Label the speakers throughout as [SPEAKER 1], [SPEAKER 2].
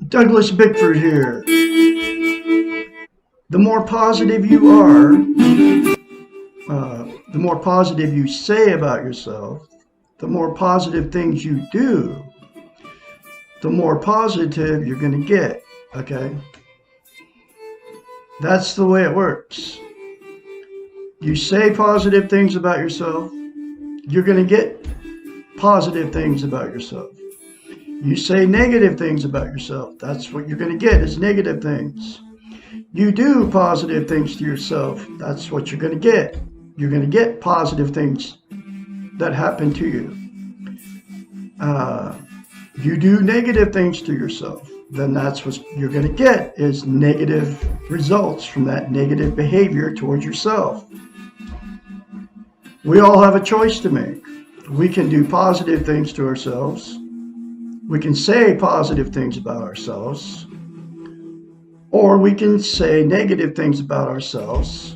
[SPEAKER 1] Douglas Bickford here. The more positive you are, the more positive you say about yourself, the more positive things you do, the more positive you're going to get, okay? That's the way it works. You say positive things about yourself, you're going to get positive things about yourself. You say negative things about yourself, that's what you're going to get is negative things. You do positive things to yourself, that's what you're going to get. You're going to get positive things that happen to you. You do negative things to yourself, then that's what you're going to get is negative results from that negative behavior towards yourself. We all have a choice to make. We can do positive things to ourselves. We can say positive things about ourselves, or we can say negative things about ourselves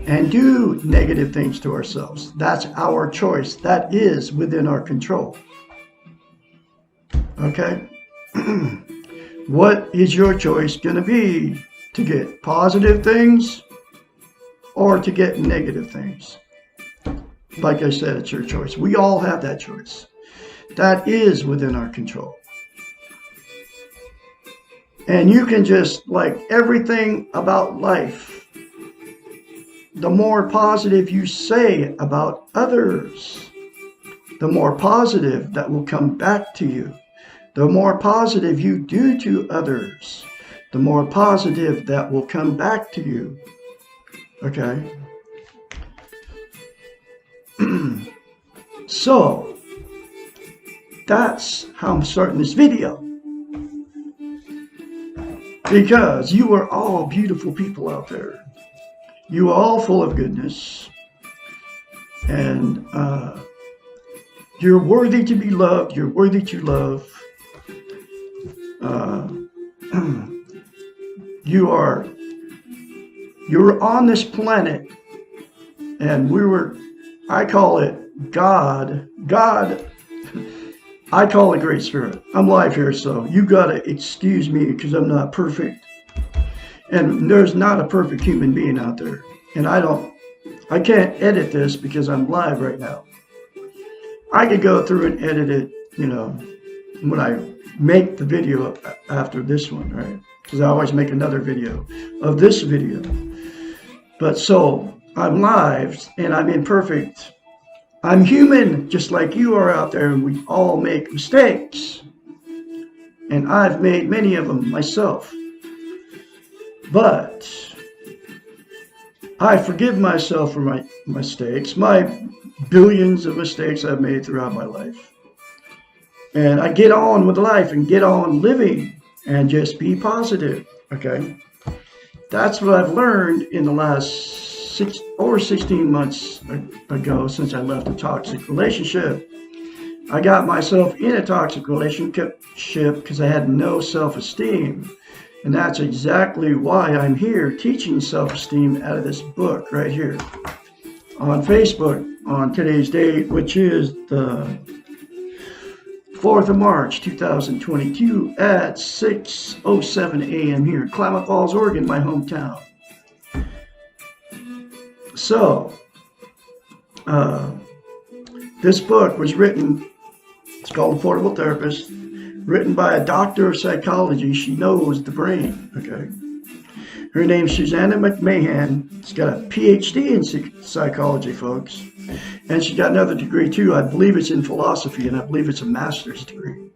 [SPEAKER 1] and do negative things to ourselves. That's our choice. That is within our control. Okay? What is your choice going to be? To get positive things or to get negative things? Like I said, it's your choice. We all have that choice. That is within our control. And you can just, like everything about life, the more positive you say about others, the more positive that will come back to you. The more positive you do to others, the more positive that will come back to you. Okay? So, that's how I'm starting this video. Because you are all beautiful people out there. You are all full of goodness. And you're worthy to be loved. You're worthy to love. You're on this planet. And I call it God. I call it Great Spirit. I'm live here, so you gotta excuse me because I'm not perfect. And there's not a perfect human being out there. And I can't edit this because I'm live right now. I could go through and edit it, when I make the video after this one, right? Because I always make another video of this video. But so I'm live and I'm imperfect. I'm human, just like you are out there, and we all make mistakes. And I've made many of them myself. But I forgive myself for my mistakes, my billions of mistakes I've made throughout my life. And I get on with life and get on living and just be positive, okay? That's what I've learned in the last over 16 months ago since I left a toxic relationship. I got myself in a toxic relationship because I had no self-esteem. And that's exactly why I'm here teaching self-esteem out of this book right here on Facebook on today's date, which is the 4th of March, 2022 at 6:07 a.m. here in Klamath Falls, Oregon, my hometown. So, this book was written, it's called The Portable Therapist, written by a doctor of psychology. She knows the brain, okay? Her name's Susanna McMahon. She's got a PhD in psychology, folks. And she's got another degree, too. I believe it's in philosophy, and I believe it's a master's degree.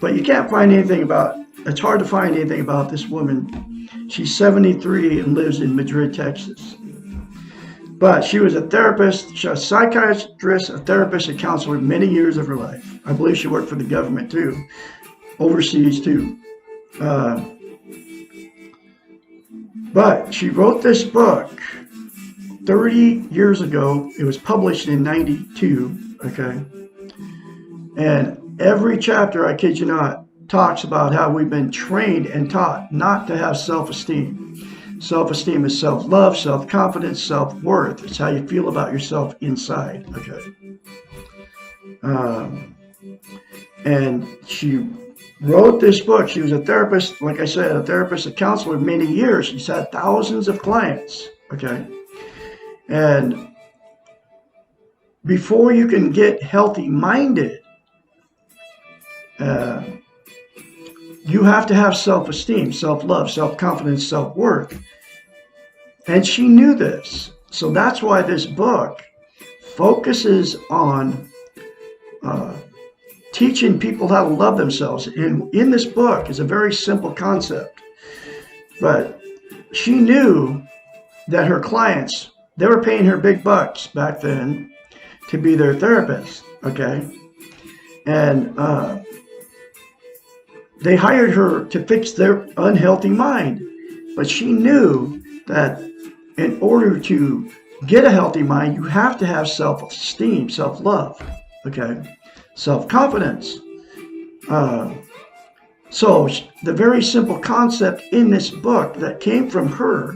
[SPEAKER 1] But you can't find anything it's hard to find anything about this woman. She's 73 and lives in Madrid, Texas. But she was a therapist, a psychiatrist, a therapist, a counselor many years of her life. I believe she worked for the government too, overseas too. But she wrote this book, 30 years ago. It was published in 92, okay? And every chapter, I kid you not, talks about how we've been trained and taught not to have self-esteem. Self-esteem is self-love, self-confidence, self-worth. It's how you feel about yourself inside, okay? And she wrote this book. She was a therapist, like I said, a therapist, a counselor many years. She's had thousands of clients, okay? And before you can get healthy-minded, you have to have self-esteem, self-love, self-confidence, self-worth. And she knew this. So that's why this book focuses on teaching people how to love themselves. And in this book is a very simple concept. But she knew that her clients, they were paying her big bucks back then to be their therapist, okay? And they hired her to fix their unhealthy mind. But she knew that in order to get a healthy mind, you have to have self-esteem, self-love, okay? Self-confidence. So the very simple concept in this book that came from her,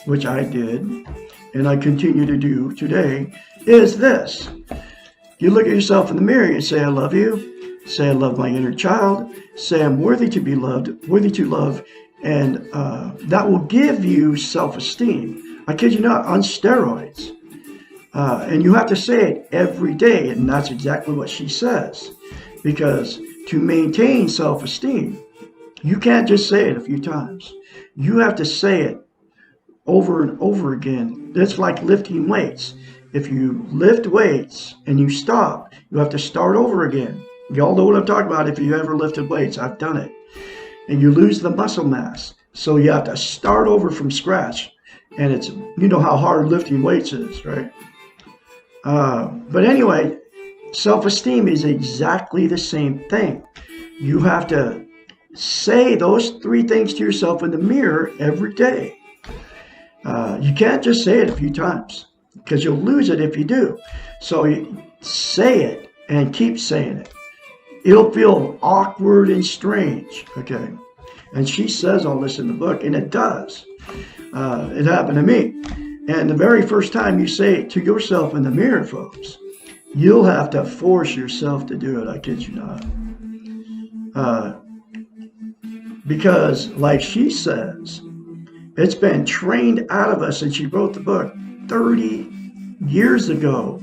[SPEAKER 1] which I did, and I continue to do today, is this. You look at yourself in the mirror and say, I love you. Say, I love my inner child. Say, I'm worthy to be loved, worthy to love. And that will give you self-esteem. I kid you not, on steroids. And you have to say it every day. And that's exactly what she says. Because to maintain self-esteem, you can't just say it a few times. You have to say it over and over again. It's like lifting weights. If you lift weights and you stop, you have to start over again. Y'all know what I'm talking about if you ever lifted weights. I've done it. And you lose the muscle mass. So you have to start over from scratch. And it's, you know how hard lifting weights is, right? But anyway, self-esteem is exactly the same thing. You have to say those three things to yourself in the mirror every day. You can't just say it a few times because you'll lose it if you do. So you say it and keep saying it. It'll feel awkward and strange, okay? And she says all this in the book, and it does. It happened to me. And the very first time you say it to yourself in the mirror, folks, you'll have to force yourself to do it, I kid you not. Because, like she says, it's been trained out of us, and she wrote the book 30 years ago.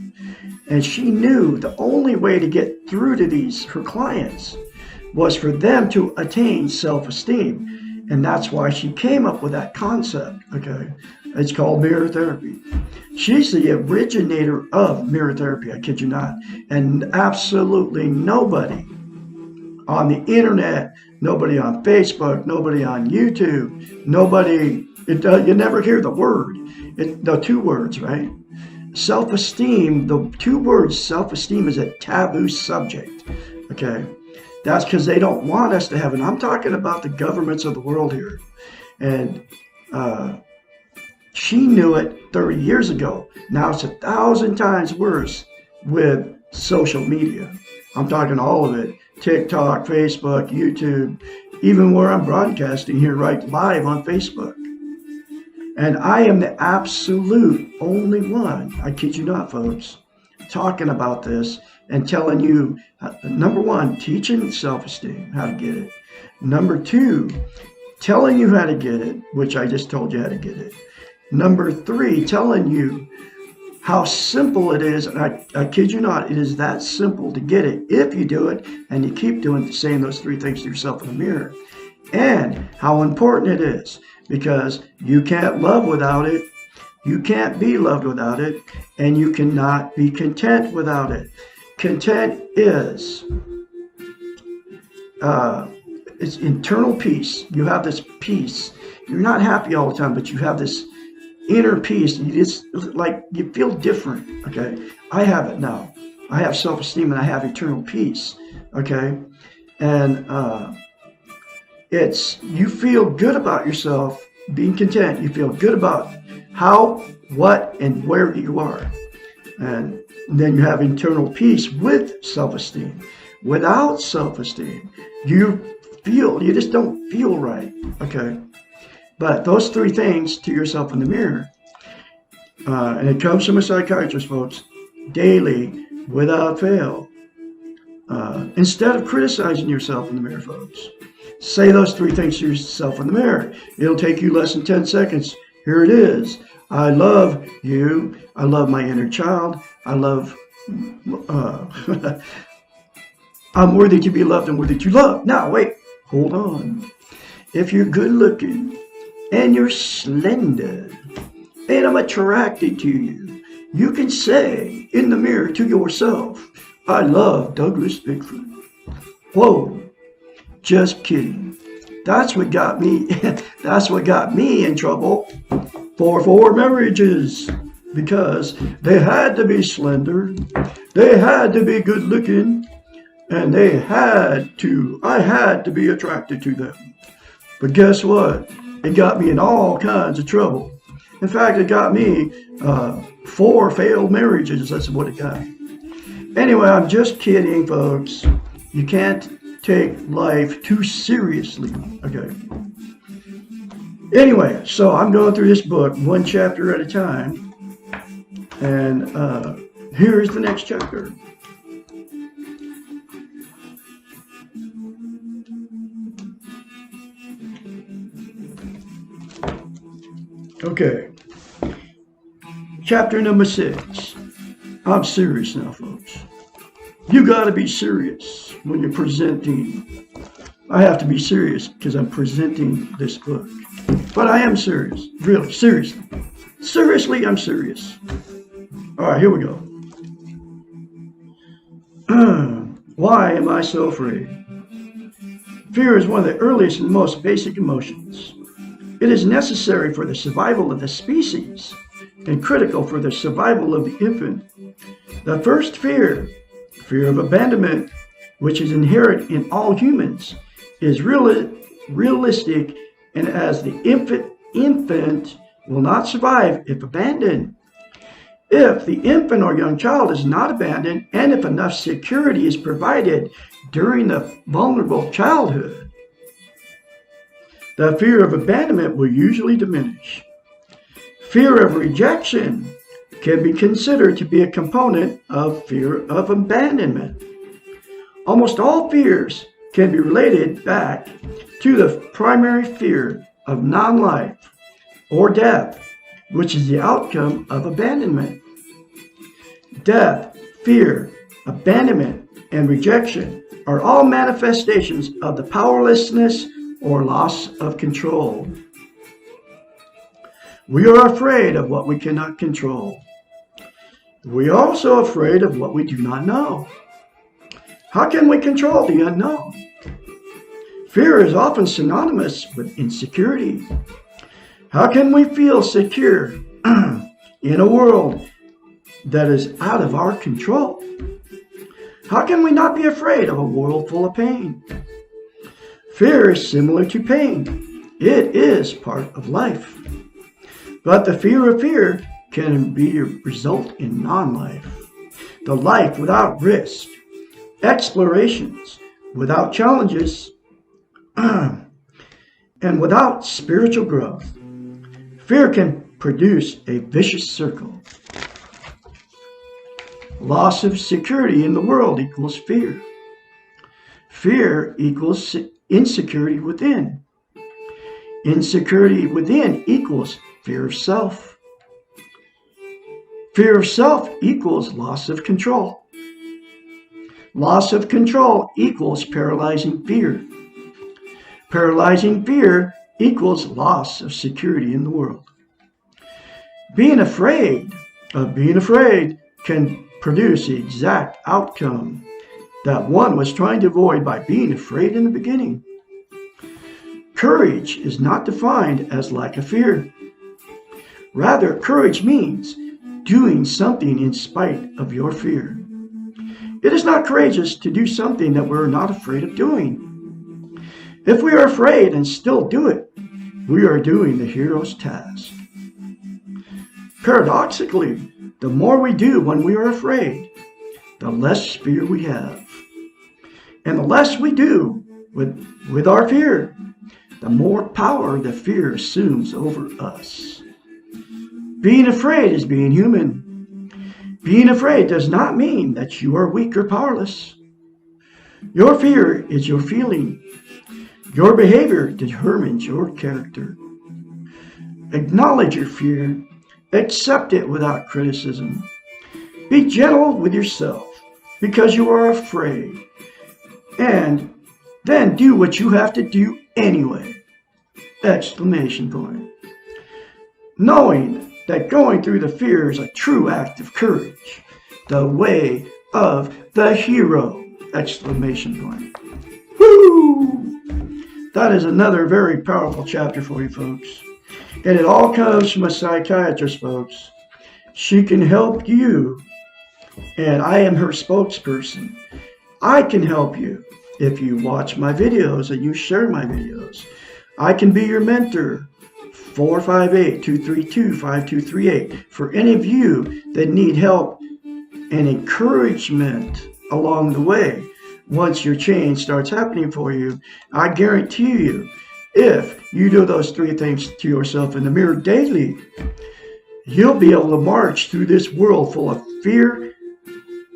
[SPEAKER 1] And she knew the only way to get through to her clients was for them to attain self-esteem. And that's why she came up with that concept, okay? It's called mirror therapy. She's the originator of mirror therapy, I kid you not. And absolutely nobody on the internet, nobody on Facebook, nobody on YouTube, nobody, you never hear the word, the two words, right? Self-esteem, the two words self-esteem is a taboo subject, okay? That's because they don't want us to have it. I'm talking about the governments of the world here. And she knew it 30 years ago. Now it's 1,000 times worse with social media. I'm talking all of it. TikTok, Facebook, YouTube, even where I'm broadcasting here right live on Facebook. And I am the absolute only one, I kid you not, folks, talking about this and telling you, number one, teaching self-esteem, how to get it. Number two, telling you how to get it, which I just told you how to get it. Number three, telling you how simple it is. And I kid you not, it is that simple to get it if you do it and you keep saying those three things to yourself in the mirror. And how important it is. Because you can't love without it, you can't be loved without it, and you cannot be content without it. Content is it's internal peace. You have this peace. You're not happy all the time, but you have this inner peace. It's like you feel different, okay? I have it now. I have self-esteem and I have eternal peace, okay? And you feel good about yourself being content. You feel good about how, what, and where you are. And then you have internal peace with self-esteem. Without self-esteem, you just don't feel right. Okay. But those three things to yourself in the mirror, and it comes from a psychiatrist, folks, daily, without fail. Instead of criticizing yourself in the mirror, folks, say those three things to yourself in the mirror. It'll take you less than 10 seconds. Here it is. I love you. I love my inner child. I love, I'm worthy to be loved and worthy to love. Now, wait, hold on. If you're good looking and you're slender and I'm attracted to you, you can say in the mirror to yourself, I love Douglas Bickford. Whoa, just kidding. That's what got me, that's what got me in trouble for 4 marriages, because they had to be slender, they had to be good looking, and I had to be attracted to them. But guess what? It got me in all kinds of trouble. In fact, it got me 4 failed marriages. That's what it got. Anyway, I'm just kidding, folks. You can't take life too seriously. Okay. Anyway, so I'm going through this book one chapter at a time. And here's the next chapter. Okay. Chapter number 6. I'm serious now, folks. You got to be serious when you're presenting. I have to be serious because I'm presenting this book. But I am serious. Really, seriously. Seriously, I'm serious. All right, here we go. Why am I so afraid? Fear is one of the earliest and most basic emotions. It is necessary for the survival of the species and critical for the survival of the infant. The first fear of abandonment, which is inherent in all humans, is realistic, and as the infant will not survive if abandoned. If the infant or young child is not abandoned, and if enough security is provided during the vulnerable childhood, the fear of abandonment will usually diminish. Fear of rejection can be considered to be a component of fear of abandonment. Almost all fears can be related back to the primary fear of non-life or death, which is the outcome of abandonment. Death, fear, abandonment, and rejection are all manifestations of the powerlessness or loss of control. We are afraid of what we cannot control. We are also afraid of what we do not know. How can we control the unknown? Fear is often synonymous with insecurity. How can we feel secure in a world that is out of our control? How can we not be afraid of a world full of pain? Fear is similar to pain. It is part of life. But the fear of fear can result in non-life. The life without risk, explorations, without challenges, and without spiritual growth. Fear can produce a vicious circle. Loss of security in the world equals fear. Fear equals insecurity within. Insecurity within equals fear of self. Fear of self equals loss of control. Loss of control equals paralyzing fear. Paralyzing fear equals loss of security in the world. Being afraid of being afraid can produce the exact outcome that one was trying to avoid by being afraid in the beginning. Courage is not defined as lack of fear. Rather, courage means doing something in spite of your fear. It is not courageous to do something that we're not afraid of doing. If we are afraid and still do it, we are doing the hero's task. Paradoxically, the more we do when we are afraid, the less fear we have. And the less we do with our fear, the more power the fear assumes over us. Being afraid is being human. Being afraid does not mean that you are weak or powerless. Your fear is your feeling. Your behavior determines your character. Acknowledge your fear. Accept it without criticism. Be gentle with yourself because you are afraid. And then do what you have to do anyway! Exclamation point. Knowing that going through the fear is a true act of courage. The way of the hero! Exclamation point. Woo! That is another very powerful chapter for you folks. And it all comes from a psychiatrist, folks. She can help you, and I am her spokesperson. I can help you if you watch my videos and you share my videos. I can be your mentor. 458-232-5238 for any of you that need help and encouragement along the way. Once your change starts happening for you, I guarantee you, if you do those three things to yourself in the mirror daily, you'll be able to march through this world full of fear,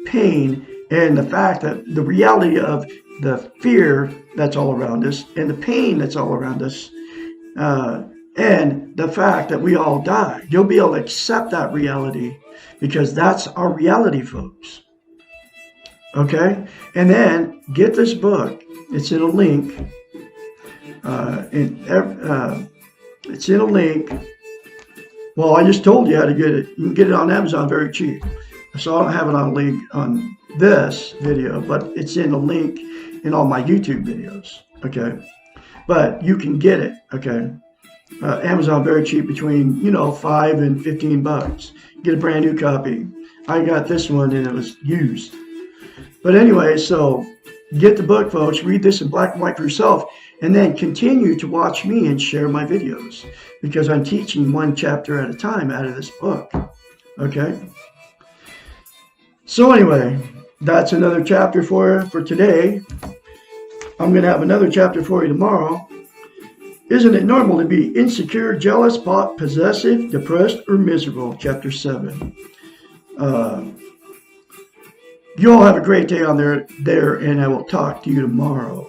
[SPEAKER 1] pain, and the fact that the reality of the fear that's all around us and the pain that's all around us, and the fact that we all die. You'll be able to accept that reality because that's our reality, folks. Okay? And then get this book. It's in a link. It's in a link. Well, I just told you how to get it. You can get it on Amazon very cheap. So I don't have it on a link on this video, but it's in a link in all my YouTube videos. Okay? But you can get it. Okay? Amazon very cheap, between $5 and $15. Get a brand new copy. I got this one and it was used. But anyway, so get the book, folks. Read this in black and white for yourself, and then continue to watch me and share my videos because I'm teaching one chapter at a time out of this book. Okay? So anyway, that's another chapter for today. I'm going to have another chapter for you tomorrow. Isn't it normal to be insecure, jealous, possessive, depressed, or miserable? Chapter 7. You all have a great day on there, and I will talk to you tomorrow.